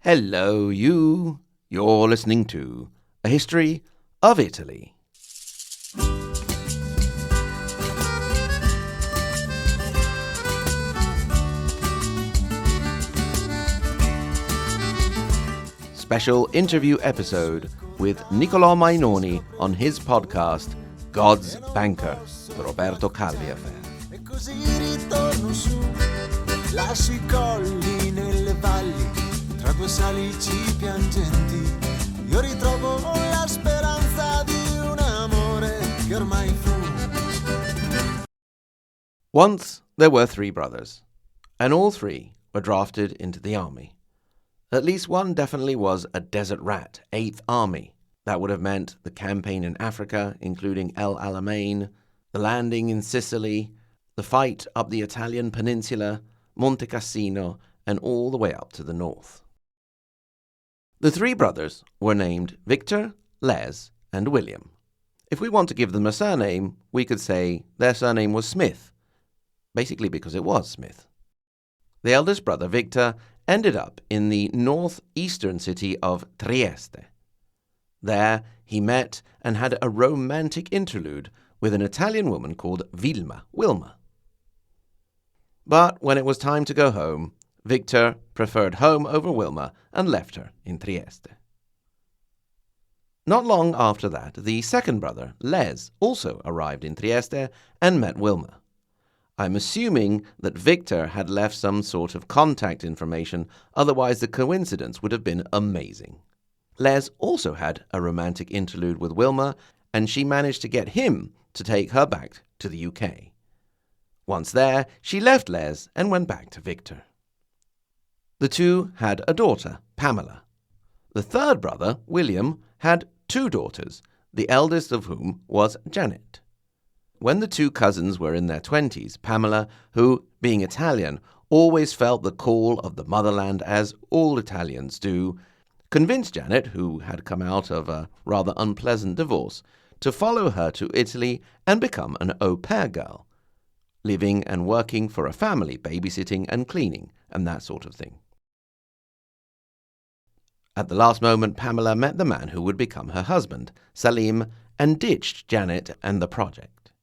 Hello, you. You're listening to A History of Italy. Special interview episode with Nicolò Majnoni on his podcast God's Banker, the Roberto Calvi affair. E così ritorno su, lascio i colli nelle valli, tra due salici piangenti, io ritrovo la speranza di un amore che ormai fu. Once there were three brothers, and all three were drafted into the army. At least one definitely was a desert rat, 8th Army. That would have meant the campaign in Africa, including El Alamein, the landing in Sicily, the fight up the Italian peninsula, Monte Cassino, and all the way up to the north. The three brothers were named Victor, Les, and William. If we want to give them a surname, we could say their surname was Smith, basically because it was Smith. The eldest brother, Victor, ended up in the northeastern city of Trieste. There, he met and had a romantic interlude with an Italian woman called Wilma. But when it was time to go home, Victor preferred home over Wilma and left her in Trieste. Not long after that, the second brother, Les, also arrived in Trieste and met Wilma. I'm assuming that Victor had left some sort of contact information, otherwise the coincidence would have been amazing. Les also had a romantic interlude with Wilma, and she managed to get him to take her back to the UK. Once there, she left Les and went back to Victor. The two had a daughter, Pamela. The third brother, William, had two daughters, the eldest of whom was Janet. When the two cousins were in their 20s, Pamela, who, being Italian, always felt the call of the motherland as all Italians do, convinced Janet, who had come out of a rather unpleasant divorce, to follow her to Italy and become an au pair girl, living and working for a family, babysitting and cleaning and that sort of thing. At the last moment, Pamela met the man who would become her husband, Salim, and ditched Janet and the project.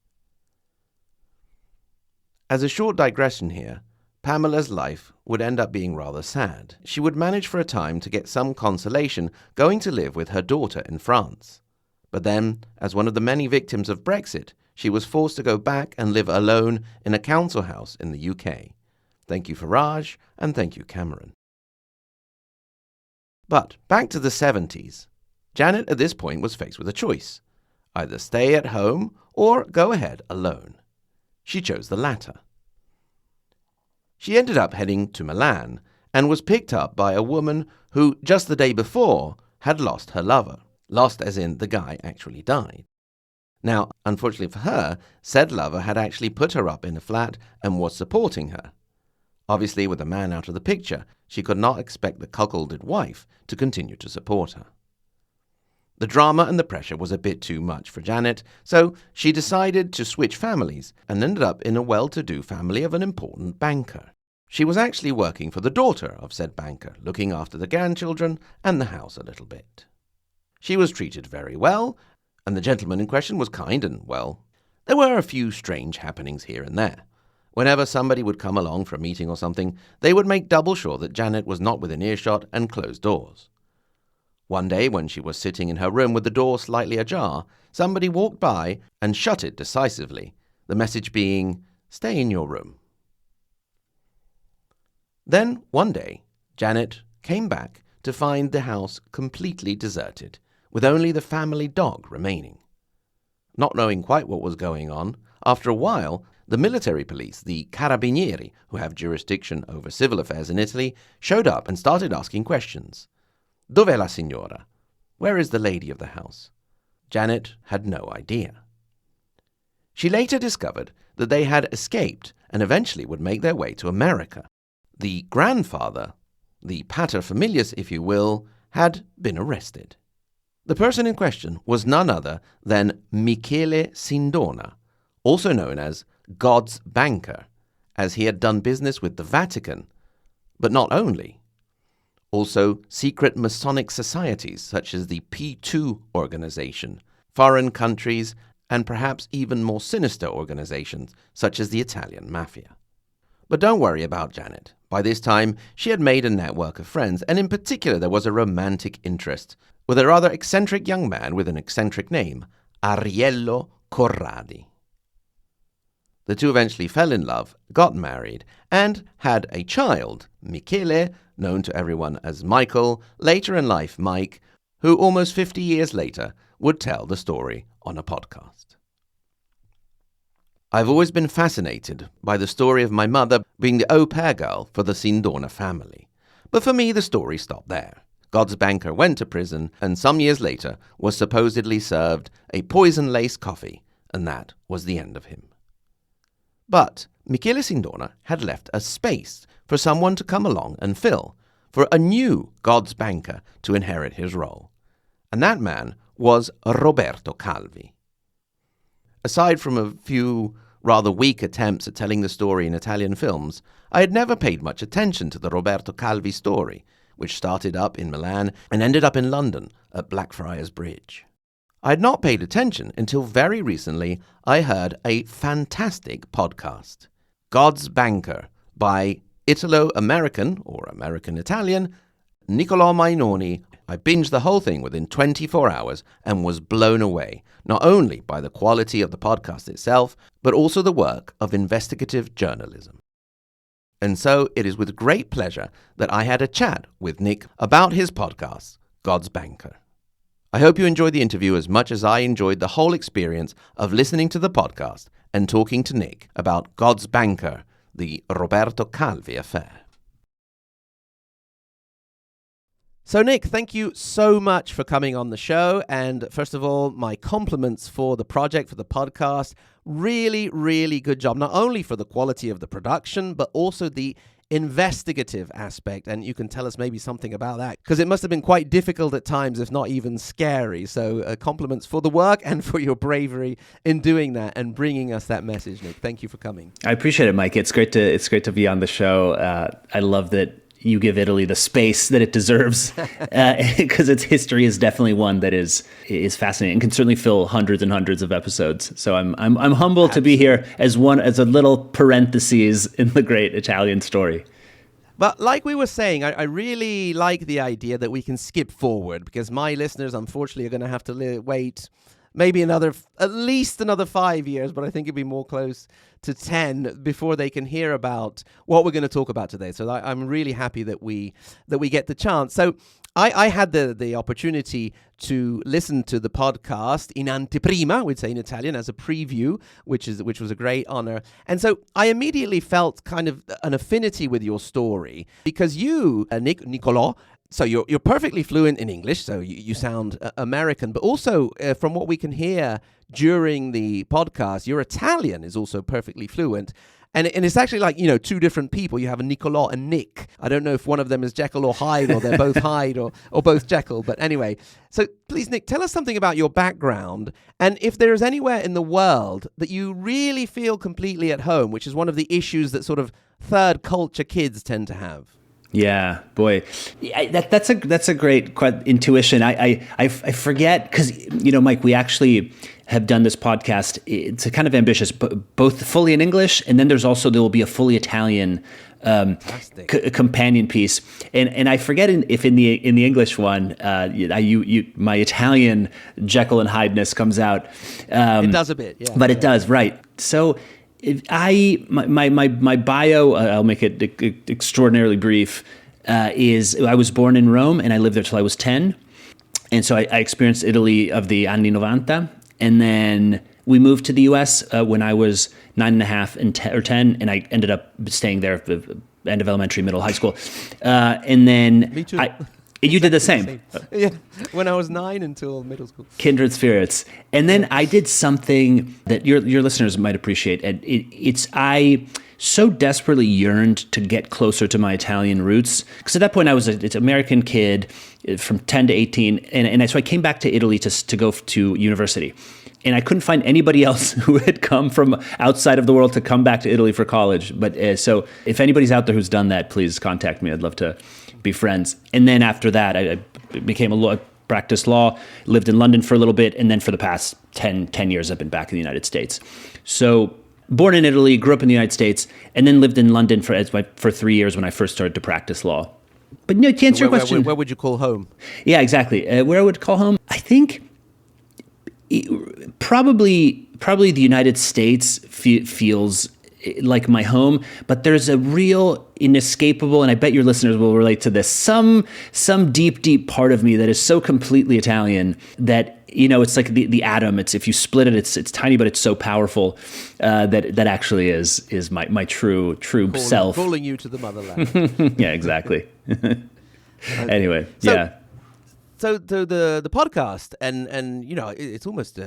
As a short digression here, Pamela's life would end up being rather sad. She would manage for a time to get some consolation going to live with her daughter in France. But then, as one of the many victims of Brexit, she was forced to go back and live alone in a council house in the UK. Thank you, Farage, and thank you, Cameron. But back to the 70s. Janet at this point was faced with a choice. Either stay at home or go ahead alone. She chose the latter. She ended up heading to Milan and was picked up by a woman who, just the day before, had lost her lover. Lost as in the guy actually died. Now, unfortunately for her, said lover had actually put her up in a flat and was supporting her. Obviously, with the man out of the picture, she could not expect the cuckolded wife to continue to support her. The drama and the pressure was a bit too much for Janet, so she decided to switch families and ended up in a well-to-do family of an important banker. She was actually working for the daughter of said banker, looking after the grandchildren and the house a little bit. She was treated very well, and the gentleman in question was kind and, well, there were a few strange happenings here and there. Whenever somebody would come along for a meeting or something, they would make double sure that Janet was not within earshot and close doors. One day, when she was sitting in her room with the door slightly ajar, somebody walked by and shut it decisively, the message being, "Stay in your room." Then, one day, Janet came back to find the house completely deserted, with only the family dog remaining. Not knowing quite what was going on, after a while, the military police, the Carabinieri, who have jurisdiction over civil affairs in Italy, showed up and started asking questions. Dov'è la signora? Where is the lady of the house? Janet had no idea. She later discovered that they had escaped and eventually would make their way to America. The grandfather, the paterfamilias if you will, had been arrested. The person in question was none other than Michele Sindona, also known as God's Banker, as he had done business with the Vatican. But not only. also secret Masonic societies such as the P2 organization, foreign countries, and perhaps even more sinister organizations such as the Italian Mafia. But don't worry about Janet. By this time, she had made a network of friends, and in particular there was a romantic interest with a rather eccentric young man with an eccentric name, Ariello Corradi. The two eventually fell in love, got married, and had a child, Michele, known to everyone as Michael, later in life Mike, who almost 50 years later would tell the story on a podcast. I've always been fascinated by the story of my mother being the au pair girl for the Sindona family. But for me, the story stopped there. God's banker went to prison and some years later was supposedly served a poison-laced coffee, and that was the end of him. But Michele Sindona had left a space for someone to come along and fill, for a new God's banker to inherit his role. And that man was Roberto Calvi. Aside from a few rather weak attempts at telling the story in Italian films, I had never paid much attention to the Roberto Calvi story, which started up in Milan and ended up in London at Blackfriars Bridge. I had not paid attention until very recently I heard a fantastic podcast, God's Banker, by Italo-American, or American-Italian, Nicolò Majnoni. I binged the whole thing within 24 hours and was blown away, not only by the quality of the podcast itself, but also the work of investigative journalism. And so it is with great pleasure that I had a chat with Nick about his podcast, God's Banker. I hope you enjoyed the interview as much as I enjoyed the whole experience of listening to the podcast and talking to Nick about God's Banker, the Roberto Calvi affair. So, Nick, thank you so much for coming on the show. And first of all, my compliments for the project, for the podcast. Really, really good job, not only for the quality of the production, but also the investigative aspect. And you can tell us maybe something about that, because it must have been quite difficult at times, if not even scary. So compliments for the work and for your bravery in doing that and bringing us that message, Nick. Thank you for coming. I appreciate it, Mike. It's great to be on the show. I love that you give Italy the space that it deserves, because its history is definitely one that is fascinating and can certainly fill hundreds and hundreds of episodes. So I'm humbled to be here as a little parentheses in the great Italian story. But like we were saying, I really like the idea that we can skip forward, because my listeners, unfortunately, are going to have to wait maybe at least another 5 years, but I think it'd be more close to 10 before they can hear about what we're going to talk about today. So I'm really happy that we get the chance. So I had the opportunity to listen to the podcast in anteprima, we'd say in Italian, as a preview, which was a great honor. And so I immediately felt kind of an affinity with your story, because you, Nicolò, so you're perfectly fluent in English, so you sound American, but also from what we can hear during the podcast, your Italian is also perfectly fluent. And it's actually like, two different people. You have a Nicolò and Nick. I don't know if one of them is Jekyll or Hyde, or they're both Hyde or both Jekyll. But anyway, so please, Nick, tell us something about your background, and if there is anywhere in the world that you really feel completely at home, which is one of the issues that sort of third culture kids tend to have. Yeah, boy, that's a great intuition. I forget, because Mike, we actually have done this podcast. It's a kind of ambitious, both fully in English, and then there will be a fully Italian companion piece. And I forget if in the English one, my Italian Jekyll and Hyde-ness comes out. It does a bit, yeah. But it does, right? So. My bio, I'll make it extraordinarily brief, is I was born in Rome and I lived there till I was 10. And so I experienced Italy of the anni 90. And then we moved to the US when I was 9.5 or 10, and I ended up staying there at the end of elementary, middle, high school. And then me too. You did the same. Yeah, when I was 9 until middle school. Kindred spirits. And then I did something that your listeners might appreciate. And I so desperately yearned to get closer to my Italian roots. Because at that point I was an American kid from 10 to 18. And so I came back to Italy to go to university. And I couldn't find anybody else who had come from outside of the world to come back to Italy for college. But so if anybody's out there who's done that, please contact me. I'd love to be friends. And then after that, I became a lawyer, practiced law, lived in London for a little bit, and then for the past 10 years, I've been back in the United States. So born in Italy, grew up in the United States, and then lived in London for 3 years when I first started to practice law. But no, to answer your question... Where would you call home? Yeah, exactly. Where I would call home? I think probably the United States feels like my home, but there's a real inescapable, and I bet your listeners will relate to this, some deep part of me that is so completely Italian that, it's like the atom. It's, if you split it, it's tiny, but it's so powerful that actually is my true self. Calling you to the motherland. Yeah, exactly. Anyway, yeah. So the podcast, and it's almost...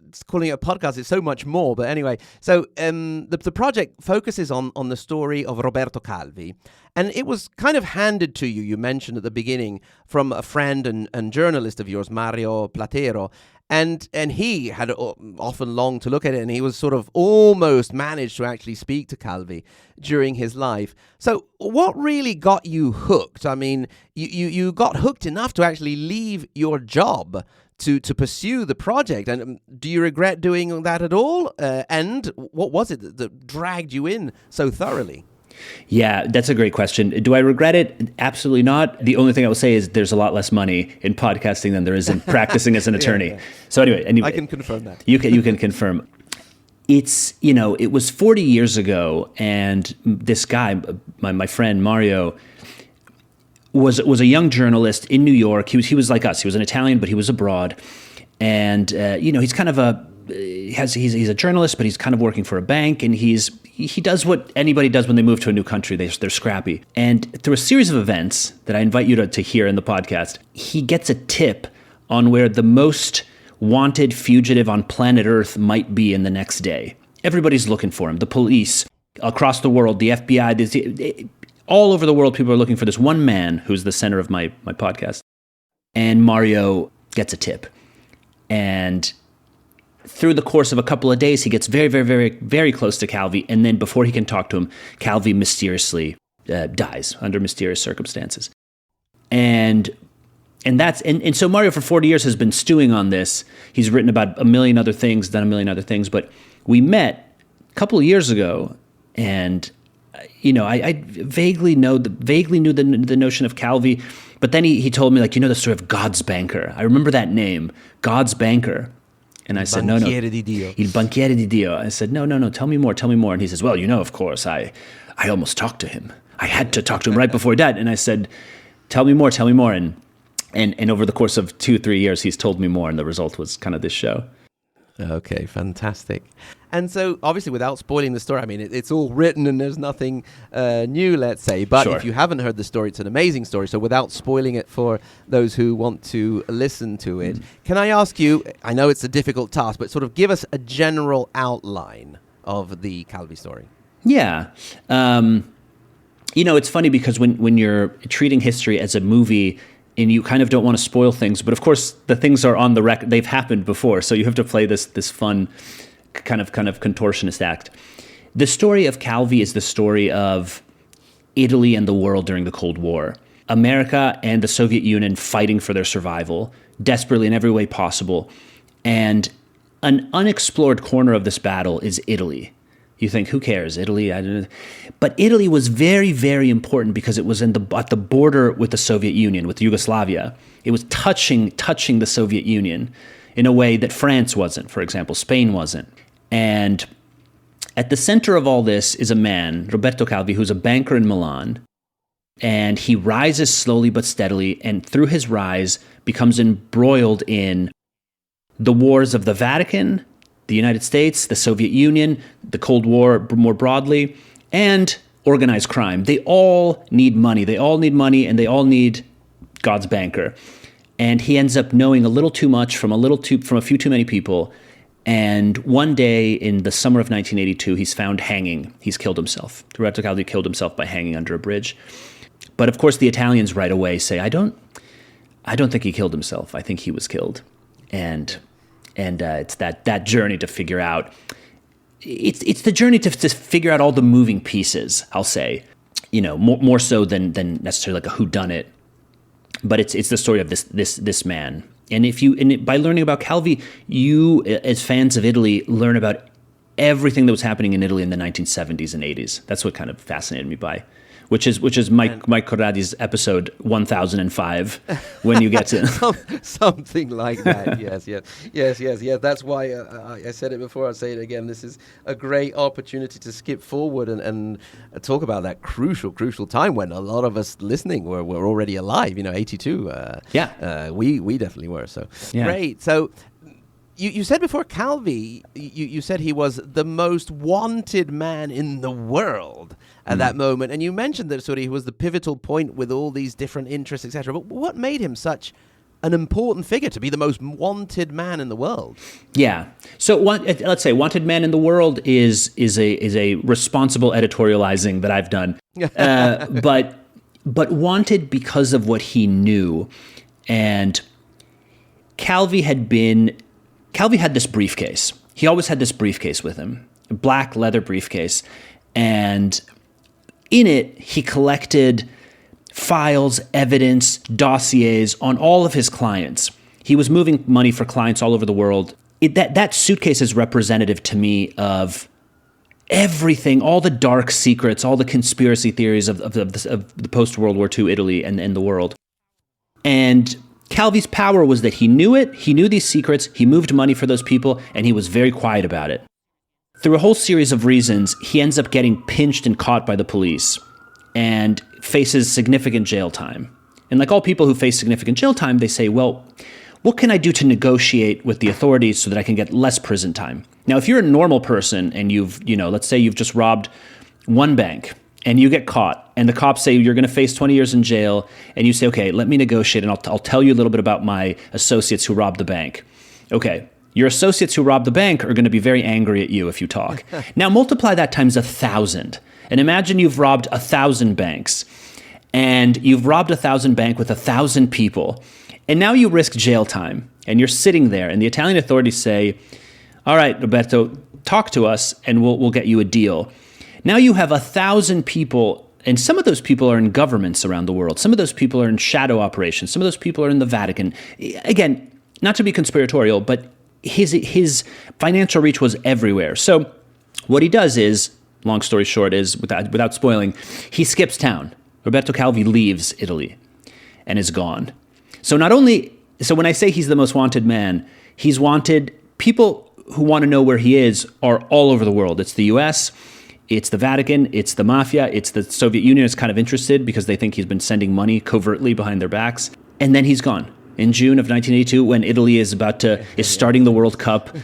it's calling it a podcast, it's so much more. But anyway, so the project focuses on the story of Roberto Calvi. And it was kind of handed to you, you mentioned at the beginning, from a friend and journalist of yours, Mario Platero. And he had often longed to look at it, and he was sort of almost managed to actually speak to Calvi during his life. So what really got you hooked? I mean, you got hooked enough to actually leave your job to pursue the project. And do you regret doing that at all? And what was it that dragged you in so thoroughly? Yeah, that's a great question. Do I regret it? Absolutely not. The only thing I will say is there's a lot less money in podcasting than there is in practicing as an attorney. Yeah. So anyway, I can confirm that. You can confirm. It's, it was 40 years ago, and this guy, my friend Mario, was a young journalist in New York. He was like us. He was an Italian, but he was abroad. And he's kind of he's a journalist, but he's kind of working for a bank, and he does what anybody does when they move to a new country. They're scrappy. And through a series of events that I invite you to hear in the podcast, he gets a tip on where the most wanted fugitive on planet Earth might be in the next day. Everybody's looking for him. The police across the world, the FBI, all over the world, people are looking for this one man who's the center of my podcast. And Mario gets a tip. And through the course of a couple of days, he gets very, very, very, very close to Calvi. And then before he can talk to him, Calvi mysteriously dies under mysterious circumstances. And so Mario for 40 years has been stewing on this. He's written about a million other things, done a million other things. But we met a couple of years ago, and I vaguely knew the notion of Calvi. But then he told me, the story of God's banker. I remember that name, God's banker. And I said, no. Banchiere di Dio. Il banchiere di Dio. I said, no, tell me more. And he says, well, of course, I almost talked to him. I had to talk to him right before he died. And I said, tell me more. And over the course of 2-3 years, he's told me more. And the result was kind of this show. Okay, fantastic. And so, obviously, without spoiling the story, I mean, it's all written and there's nothing new, let's say. But sure. If you haven't heard the story, it's an amazing story. So without spoiling it for those who want to listen to it, can I ask you, I know it's a difficult task, but sort of give us a general outline of the Calvi story. Yeah. It's funny because when you're treating history as a movie, and you kind of don't want to spoil things, but of course the things are on the record; they've happened before, so you have to play this fun kind of contortionist act. The story of Calvi is the story of Italy and the world during the Cold War. America and the Soviet Union fighting for their survival, desperately in every way possible, and an unexplored corner of this battle is Italy. You think, who cares? Italy? I don't know. But Italy was very, very important because it was at the border with the Soviet Union, with Yugoslavia. It was touching the Soviet Union in a way that France wasn't, for example, Spain wasn't. And at the center of all this is a man, Roberto Calvi, who's a banker in Milan. And he rises slowly but steadily, and through his rise becomes embroiled in the wars of the Vatican, the United States, the Soviet Union, the Cold War more broadly, and organized crime. They all need money. And they all need God's banker. And he ends up knowing a little too much from a few too many people. And one day in the summer of 1982, he's found hanging. He's killed himself. Roberto Calvi killed himself by hanging under a bridge. But of course, the Italians right away say, I don't think he killed himself. I think he was killed. And it's that journey to figure out. It's the journey to figure out all the moving pieces, I'll say. more so than necessarily like a whodunit. But it's the story of this man. And by learning about Calvi, you, as fans of Italy, learn about everything that was happening in Italy in the 1970s and 80s. That's what kind of fascinated me which is Mike Corradi's episode 1005 when you get to something like that. Yes. That's why I said it before. I'll say it again. This is a great opportunity to skip forward and talk about that crucial time when a lot of us listening were already alive. 82. We definitely were. So great. So. You said before Calvi, you said he was the most wanted man in the world at that moment, and you mentioned that sort of he was the pivotal point with all these different interests, etc. But what made him such an important figure to be the most wanted man in the world? Yeah. So let's say wanted man in the world is a responsible editorializing that I've done, but wanted because of what he knew, and Calvi had this briefcase. He always had this briefcase with him, a black leather briefcase. And in it, he collected files, evidence, dossiers on all of his clients. He was moving money for clients all over the world. That suitcase is representative to me of everything, all the dark secrets, all the conspiracy theories of the post-World War II Italy and the world. And Calvi's power was that he knew it, he knew these secrets, he moved money for those people, and he was very quiet about it. Through a whole series of reasons, he ends up getting pinched and caught by the police and faces significant jail time. And like all people who face significant jail time, they say, well, what can I do to negotiate with the authorities so that I can get less prison time? Now, if you're a normal person and let's say you've just robbed one bank, and you get caught, and the cops say you're going to face 20 years in jail, and you say, okay, let me negotiate, and I'll tell you a little bit about my associates who robbed the bank. Okay, your associates who robbed the bank are going to be very angry at you if you talk. Now multiply that times 1,000, and imagine you've robbed 1,000 banks, and you've robbed 1,000 bank with 1,000 people, and now you risk jail time, and you're sitting there, and the Italian authorities say, all right, Roberto, talk to us, and we'll get you a deal. Now you have 1,000 people, and some of those people are in governments around the world. Some of those people are in shadow operations. Some of those people are in the Vatican. Again, not to be conspiratorial, but his financial reach was everywhere. So what he does is, long story short, is without spoiling, he skips town. Roberto Calvi leaves Italy and is gone. So when I say he's the most wanted man, he's wanted. People who want to know where he is are all over the world. It's the U.S., it's the Vatican, it's the Mafia, it's the Soviet Union is kind of interested because they think he's been sending money covertly behind their backs. And then he's gone. In June of 1982, when Italy is starting the World Cup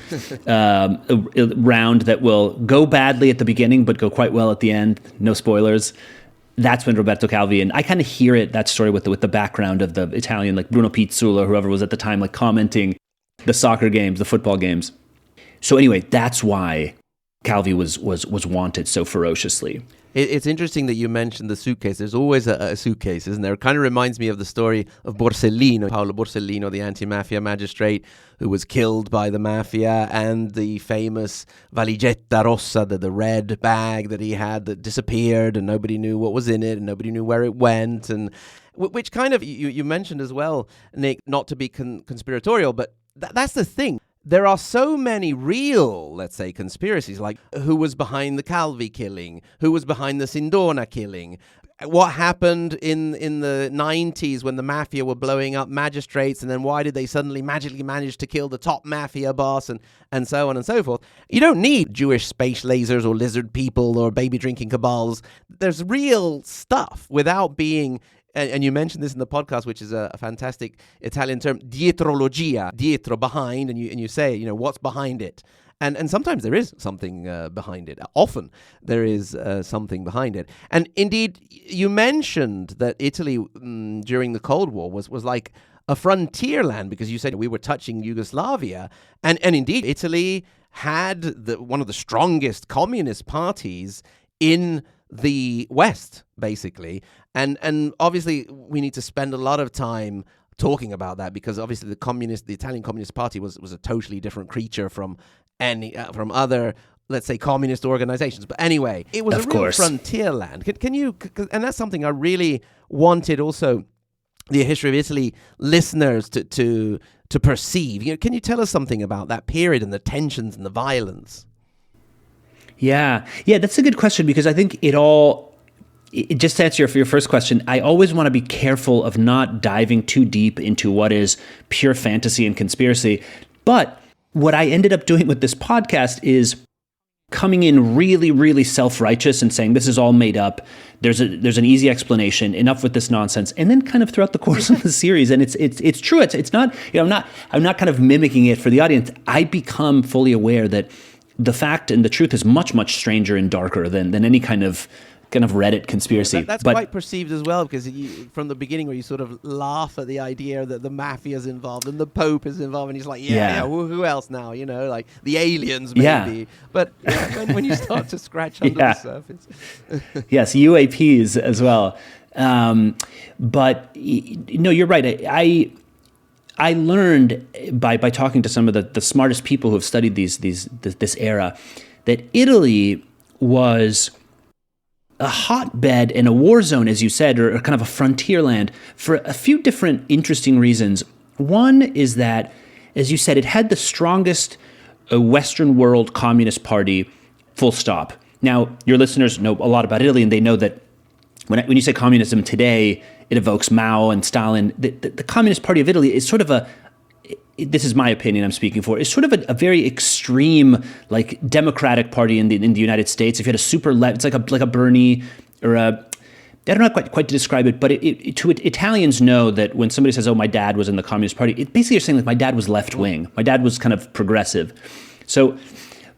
round that will go badly at the beginning but go quite well at the end, no spoilers, that's when Roberto Calvi, and I kind of hear that story with the background of the Italian, like Bruno Pizzul or whoever was at the time, like commenting the soccer games, the football games. So anyway, that's why Calvi was wanted so ferociously. It's interesting that you mentioned the suitcase. There's always a suitcase, isn't there? It kind of reminds me of the story of Borsellino, Paolo Borsellino, the anti-mafia magistrate who was killed by the mafia, and the famous valigetta rossa, the red bag that he had that disappeared and nobody knew what was in it and nobody knew where it went. And which kind of, you mentioned as well, Nick, not to be conspiratorial, but that's the thing. There are so many real, let's say, conspiracies, like who was behind the Calvi killing, who was behind the Sindona killing, what happened in the 90s when the mafia were blowing up magistrates, and then why did they suddenly magically manage to kill the top mafia boss, and so on and so forth. You don't need Jewish space lasers or lizard people or baby drinking cabals. There's real stuff without being... And you mentioned this in the podcast, which is a fantastic Italian term, dietrologia, dietro, behind, and you say, what's behind it? And sometimes there is something behind it. Often there is something behind it. And indeed, you mentioned that Italy during the Cold War was like a frontier land, because you said we were touching Yugoslavia. And indeed, Italy had one of the strongest communist parties in the West, basically. And obviously we need to spend a lot of time talking about that, because obviously the Italian Communist Party was a totally different creature from other let's say, communist organizations. But anyway, it was Of a real course. frontier land. Can you, and that's something I really wanted also the History of Italy listeners to perceive. Can you tell us something about that period and the tensions and the violence? Yeah, that's a good question, because I think just to answer your first question, I always want to be careful of not diving too deep into what is pure fantasy and conspiracy. But what I ended up doing with this podcast is coming in really, really self-righteous and saying this is all made up. There's an easy explanation. Enough with this nonsense. And then kind of throughout the course of the series, and it's true. It's not, I'm not kind of mimicking it for the audience. I become fully aware that the fact and the truth is much, much stranger and darker than any kind of Reddit conspiracy. That's quite perceived as well, because from the beginning where you sort of laugh at the idea that the mafia is involved and the Pope is involved, and he's like, who else now? Like the aliens maybe. Yeah. But when you start to scratch under the surface. Yes, UAPs as well. But no, you're right. I learned by talking to some of the smartest people who have studied this era that Italy was a hotbed and a war zone, as you said, or kind of a frontier land for a few different interesting reasons. One is that, as you said, it had the strongest Western world communist party, full stop. Now, your listeners know a lot about Italy, and they know that when you say communism today, it evokes Mao and Stalin. The Communist Party of Italy is sort of this is my opinion I'm speaking for, is sort of a very extreme, like, democratic party in the United States. If you had a super left, it's like a Bernie or I don't know quite to describe it, but Italians know that when somebody says, oh, my dad was in the Communist Party, it basically you're saying like my dad was left wing. My dad was kind of progressive. So,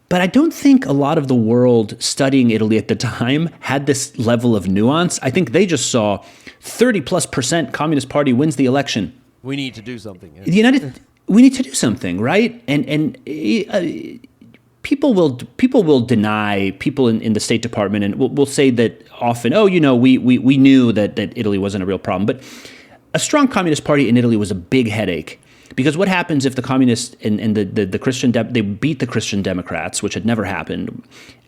but I don't think a lot of the world studying Italy at the time had this level of nuance. I think they just saw 30+% Communist Party wins the election. We need to do something. We need to do something, right? And people will deny, people in the State Department, and will say that often, we knew that Italy wasn't a real problem. But a strong Communist Party in Italy was a big headache, because what happens if the communists and the Christian they beat the Christian Democrats, which had never happened,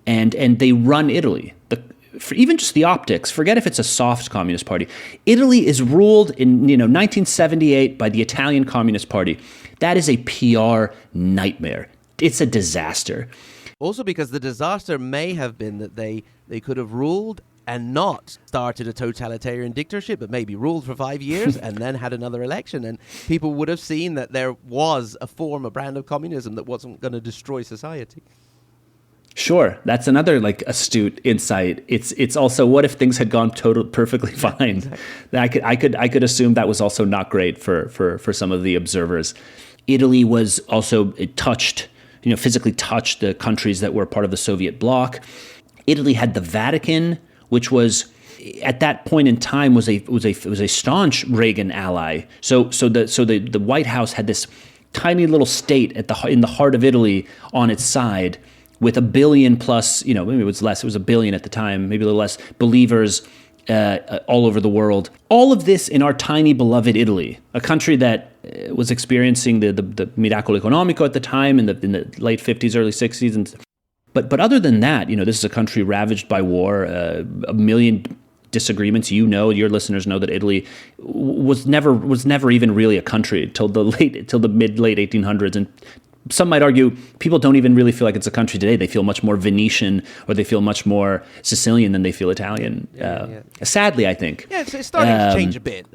and they run Italy. For even just the optics, forget if it's a soft Communist Party. Italy is ruled in 1978 by the Italian Communist Party. That is a PR nightmare. It's a disaster. Also because the disaster may have been that they could have ruled and not started a totalitarian dictatorship, but maybe ruled for 5 years and then had another election. And people would have seen that there was a brand of communism that wasn't going to destroy society. Sure, that's another astute insight. It's also, what if things had gone perfectly fine? Exactly. I could assume that was also not great for some of the observers. Italy was also physically touched the countries that were part of the Soviet bloc. Italy had the Vatican, which was at that point in time was a staunch Reagan ally. So the White House had this tiny little state in the heart of Italy on its side, with 1 billion plus, maybe it was less, it was 1 billion at the time, maybe a little less, believers all over the world. All of this in our tiny, beloved Italy, a country that was experiencing the miracolo economico at the time in the late 50s, early 60s. But other than that, this is a country ravaged by war, 1 million disagreements. Your listeners know that Italy was never even really a country till the mid-late 1800s. And some might argue people don't even really feel like it's a country today. They feel much more Venetian, or they feel much more Sicilian than they feel Italian. Sadly, I think. Yeah, it's starting to change a bit,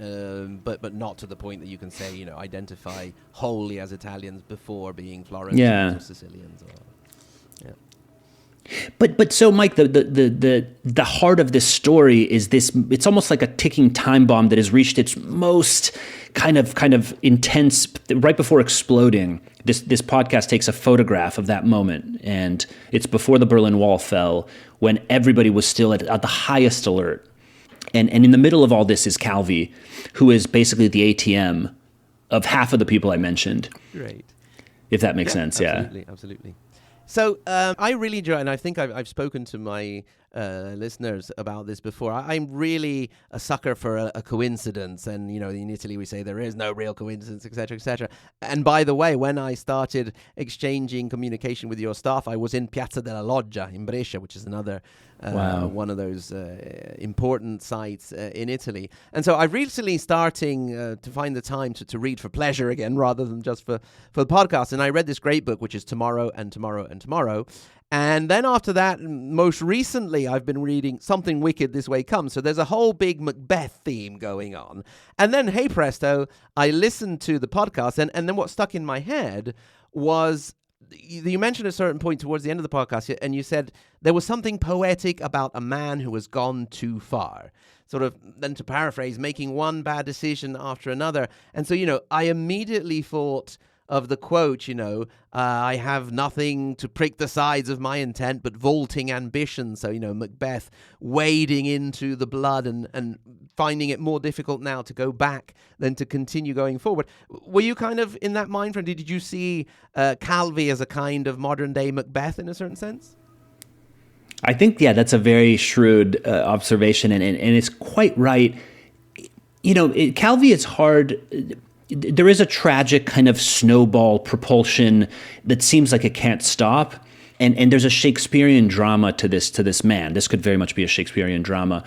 but not to the point that you can say, identify wholly as Italians before being Florentines or Sicilians. But so, Mike, the heart of this story is this. It's almost like a ticking time bomb that has reached its most kind of intense right before exploding. This podcast takes a photograph of that moment, and it's before the Berlin Wall fell, when everybody was still at the highest alert. And in the middle of all this is Calvi, who is basically the ATM of half of the people I mentioned. Great. If that makes sense, absolutely. So I really enjoy, and I think I've spoken to my listeners about this before. I'm really a sucker for a coincidence, and in Italy we say there is no real coincidence, etc., etc. And by the way, when I started exchanging communication with your staff, I was in Piazza della Loggia in Brescia, which is another one of those important sites in Italy. And so I'm recently starting to find the time to read for pleasure again, rather than just for the podcast. And I read this great book, which is Tomorrow and Tomorrow and Tomorrow. And then after that, most recently, I've been reading Something Wicked This Way Comes. So there's a whole big Macbeth theme going on. And then, hey presto, I listened to the podcast, and then what stuck in my head was, you mentioned a certain point towards the end of the podcast, and you said there was something poetic about a man who has gone too far. Sort of, then to paraphrase, making one bad decision after another. And so, I immediately thought of the quote, I have nothing to prick the sides of my intent but vaulting ambition. So, Macbeth wading into the blood and finding it more difficult now to go back than to continue going forward. Were you kind of in that mind frame? Did you see Calvi as a kind of modern day Macbeth in a certain sense? I think, that's a very shrewd observation, and it's quite right. Calvi is hard. There is a tragic kind of snowball propulsion that seems like it can't stop. And there's a Shakespearean drama to this man. This could very much be a Shakespearean drama.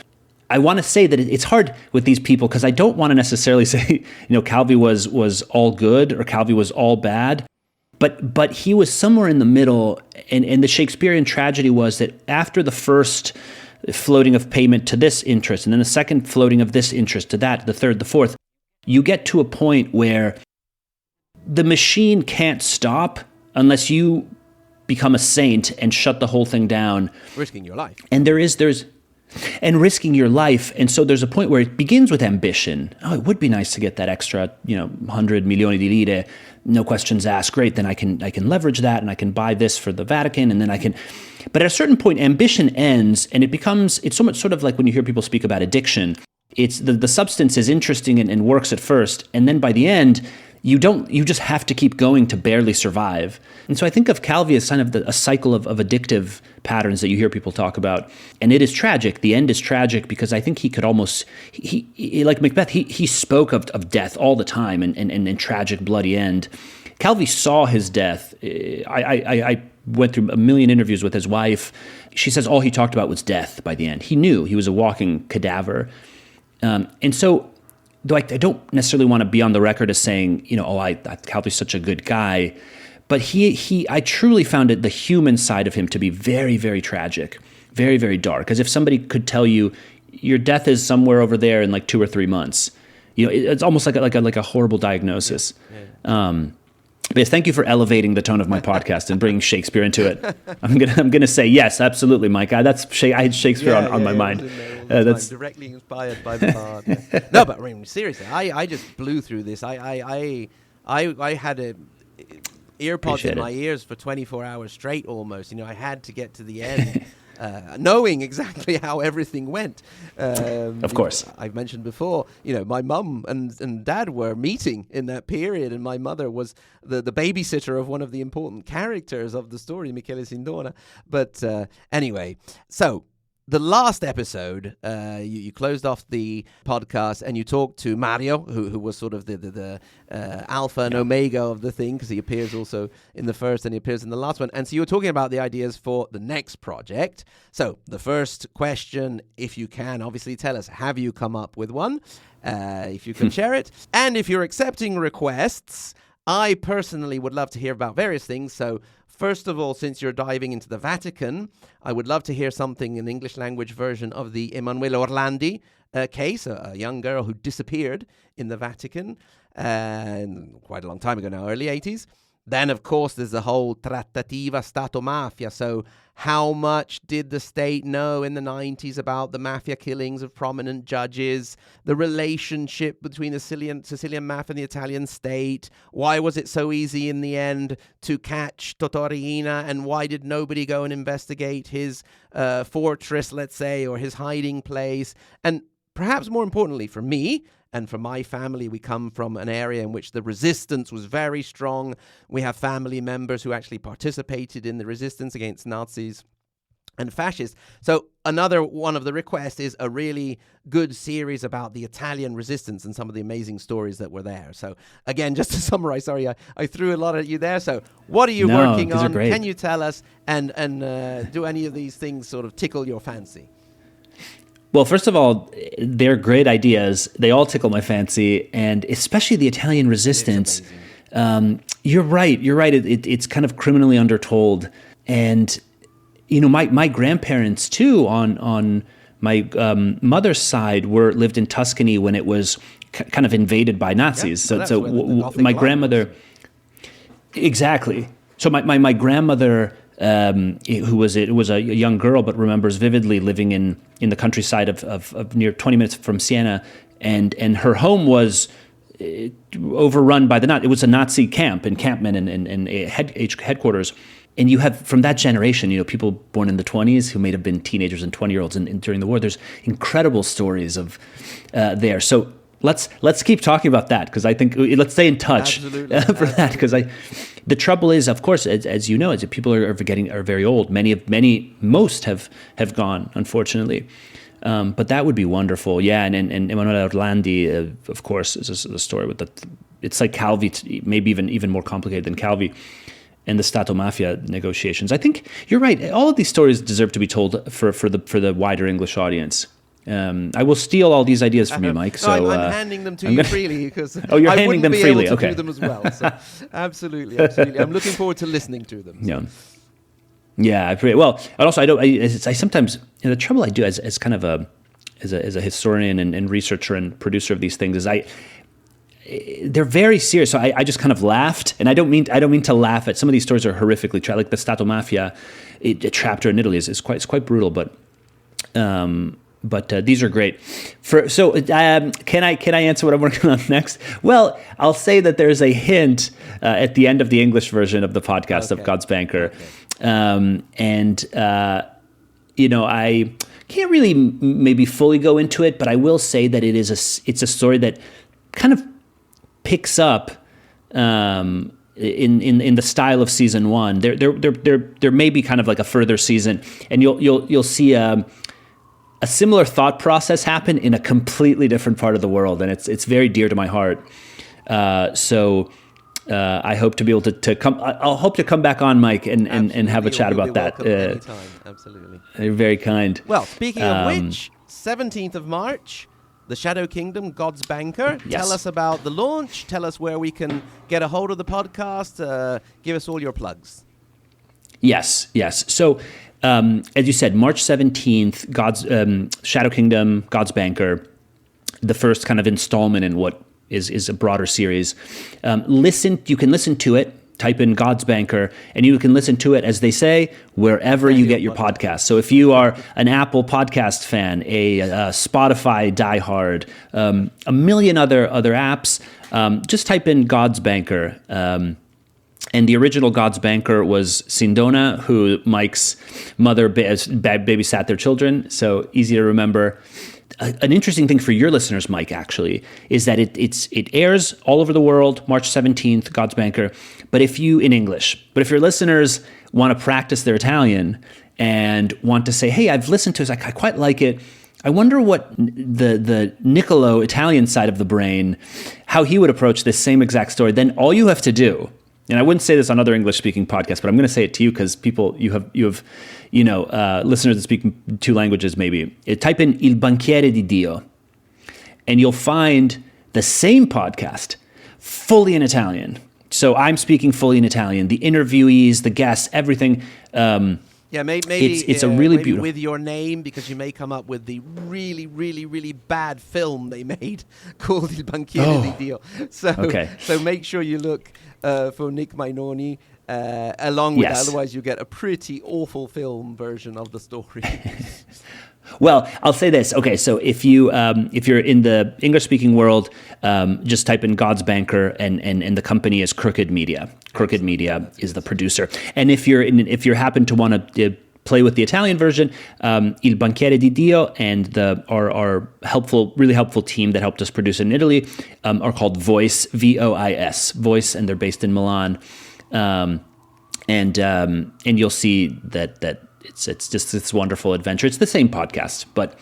I want to say that it's hard with these people because I don't want to necessarily say, Calvi was all good or Calvi was all bad. But he was somewhere in the middle. And the Shakespearean tragedy was that after the first floating of payment to this interest, and then the second floating of this interest to that, the third, the fourth, you get to a point where the machine can't stop unless you become a saint and shut the whole thing down. Risking your life. And and risking your life. And so there's a point where it begins with ambition. Oh, it would be nice to get that extra, 100 milioni di lire, no questions asked. Great, then I can leverage that and I can buy this for the Vatican, and then I can. But at a certain point, ambition ends, and it's so much sort of like when you hear people speak about addiction. It's the substance is interesting and works at first, and then by the end, you just have to keep going to barely survive. And so I think of Calvi as kind of a cycle of addictive patterns that you hear people talk about. And it is tragic. The end is tragic because I think he could almost, he like Macbeth, he spoke of death all the time and tragic, bloody end. Calvi saw his death. I went through a million interviews with his wife. She says all he talked about was death by the end. He knew he was a walking cadaver. And so, though I don't necessarily want to be on the record as saying, Calvi's such a good guy, but I truly found the human side of him to be very, very tragic, very, very dark. As if somebody could tell you, your death is somewhere over there in like 2 or 3 months. It's almost like a horrible diagnosis. Yeah. But yes, thank you for elevating the tone of my podcast and bringing Shakespeare into it. I'm gonna say yes, absolutely, Mike. I had Shakespeare on my mind. That's directly inspired by the bard. Yeah. No, but seriously, I just blew through this. I had earpods in my ears for 24 hours straight almost. I had to get to the end. Knowing exactly how everything went. Of course. I've mentioned before, my mum and dad were meeting in that period, and my mother was the babysitter of one of the important characters of the story, Michele Sindona. But anyway, so the last episode, you closed off the podcast and you talked to Mario, who was sort of the alpha and omega of the thing, because he appears also in the first and he appears in the last one. And so you were talking about the ideas for the next project. So the first question, if you can, obviously tell us, have you come up with one? If you can share it. And if you're accepting requests, I personally would love to hear about various things. So first of all, since you're diving into the Vatican, I would love to hear something in English language version of the Emanuele Orlandi case, a young girl who disappeared in the Vatican quite a long time ago now, early 80s. Then, of course, there's the whole trattativa Stato-Mafia. So how much did the state know in the 90s about the mafia killings of prominent judges, the relationship between the Sicilian mafia and the Italian state? Why was it so easy in the end to catch Totò Riina, and why did nobody go and investigate his fortress, let's say, or his hiding place? And perhaps more importantly for me, and for my family, we come from an area in which the resistance was very strong. We have family members who actually participated in the resistance against Nazis. and fascist. So another one of the requests is a really good series about the Italian resistance and some of the amazing stories that were there. So again, just to summarize, sorry, I threw a lot at you there. So what are you working these are on? great. Can you tell us? And do any of these things sort of tickle your fancy? Well, first of all, they're great ideas. They all tickle my fancy, and especially the Italian resistance. You're right. It's kind of criminally undertold. And my grandparents too, on my mother's side, lived in Tuscany when it was kind of invaded by Nazis. Yeah, so my grandmother, exactly. So my grandmother, who was a young girl but remembers vividly living in the countryside of near 20 minutes from Siena, and her home was overrun by it was a Nazi camp, encampment and headquarters. And you have, from that generation, people born in the 20s who may have been teenagers and 20-year-olds during the war. There's incredible stories of there. So let's keep talking about that, because I think let's stay in touch for that. Because the trouble is, of course, as you know, as people are very old. Most have gone, unfortunately. But that would be wonderful. Yeah, and Emanuele Orlandi, of course, is a story with it's like Calvi, maybe even more complicated than Calvi. And the Stato Mafia negotiations. I think you're right. All of these stories deserve to be told for the wider English audience. I will steal all these ideas from you, Mike. So I'm handing them to you freely, because you're handing them freely. I wouldn't be able to Okay. do them as well. So absolutely. I'm looking forward to listening to them. So. Yeah, I agree. Well, and also I sometimes the trouble I do as kind of as a historian and researcher and producer of these things is they're very serious. So I just kind of laughed, and I don't mean to laugh at some of these stories are horrifically tragic. Like the Stato Mafia, a chapter in Italy is quite brutal, but these are great. Can I answer what I'm working on next? Well, I'll say that there's a hint at the end of the English version of the podcast of God's Banker, I can't really maybe fully go into it, but I will say that it's a story that kind of picks up in the style of season one. There may be kind of like a further season, and you'll see a similar thought process happen in a completely different part of the world, and it's very dear to my heart. So I hope to be able to come. I'll hope to come back on, Mike, and have a chat about that. Anytime. Absolutely. You're very kind. Well, speaking of which, 17th of March. The Shadow Kingdom, God's Banker. Yes. Tell us about the launch. Tell us where we can get a hold of the podcast. Give us all your plugs. Yes. So, as you said, March 17th, God's Shadow Kingdom, God's Banker, the first kind of installment in what is a broader series. You can listen to it. Type in God's Banker, and you can listen to it, as they say, wherever you get your podcast. So if you are an Apple podcast fan, a Spotify diehard, a million other apps, just type in God's Banker. And the original God's Banker was Sindona, who Mike's mother babysat their children, so easy to remember. An interesting thing for your listeners, Mike, actually, is that it airs all over the world, March 17th, God's Banker, in English. But if your listeners want to practice their Italian and want to say, hey, I've listened to this, I quite like it, I wonder what the Nicolò Italian side of the brain, how he would approach this same exact story, then all you have to do, and I wouldn't say this on other English-speaking podcasts, but I'm going to say it to you because you have listeners that speak two languages maybe. Type in Il Banchiere di Dio, and you'll find the same podcast fully in Italian. So I'm speaking fully in Italian. The interviewees, the guests, everything. Maybe it's a really beautiful. With your name, because you may come up with the really, really, really bad film they made called Il Banchiere di Dio. So make sure you look for Nick Majnoni along with that. Otherwise, you get a pretty awful film version of the story. Well, I'll say this. Okay, so if you're in the English-speaking world, just type in God's Banker, and the company is Crooked Media. Crooked Media is the producer. And if you happen to want to play with the Italian version, Il Banchiere di Dio and our really helpful team that helped us produce it in Italy are called Voice, VOIS, Voice, and they're based in Milan. And you'll see that it's just this wonderful adventure. It's the same podcast, but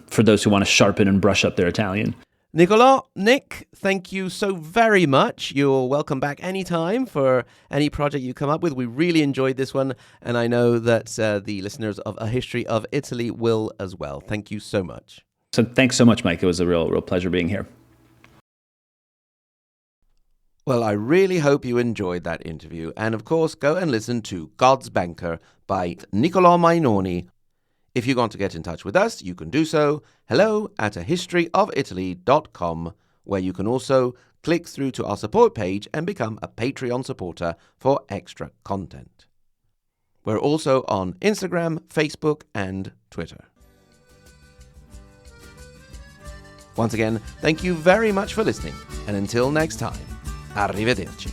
for those who want to sharpen and brush up their Italian. Nicolò, Nick, thank you so very much. You're welcome back anytime for any project you come up with. We really enjoyed this one, and I know that the listeners of A History of Italy will as well. Thank you so much. So thanks so much, Mike. It was a real pleasure being here. Well, I really hope you enjoyed that interview. And of course, go and listen to God's Banker by Nicolò Majnoni. If you want to get in touch with us, you can do so. hello@ahistoryofitaly.com, where you can also click through to our support page and become a Patreon supporter for extra content. We're also on Instagram, Facebook, and Twitter. Once again, thank you very much for listening. And until next time, arrivederci.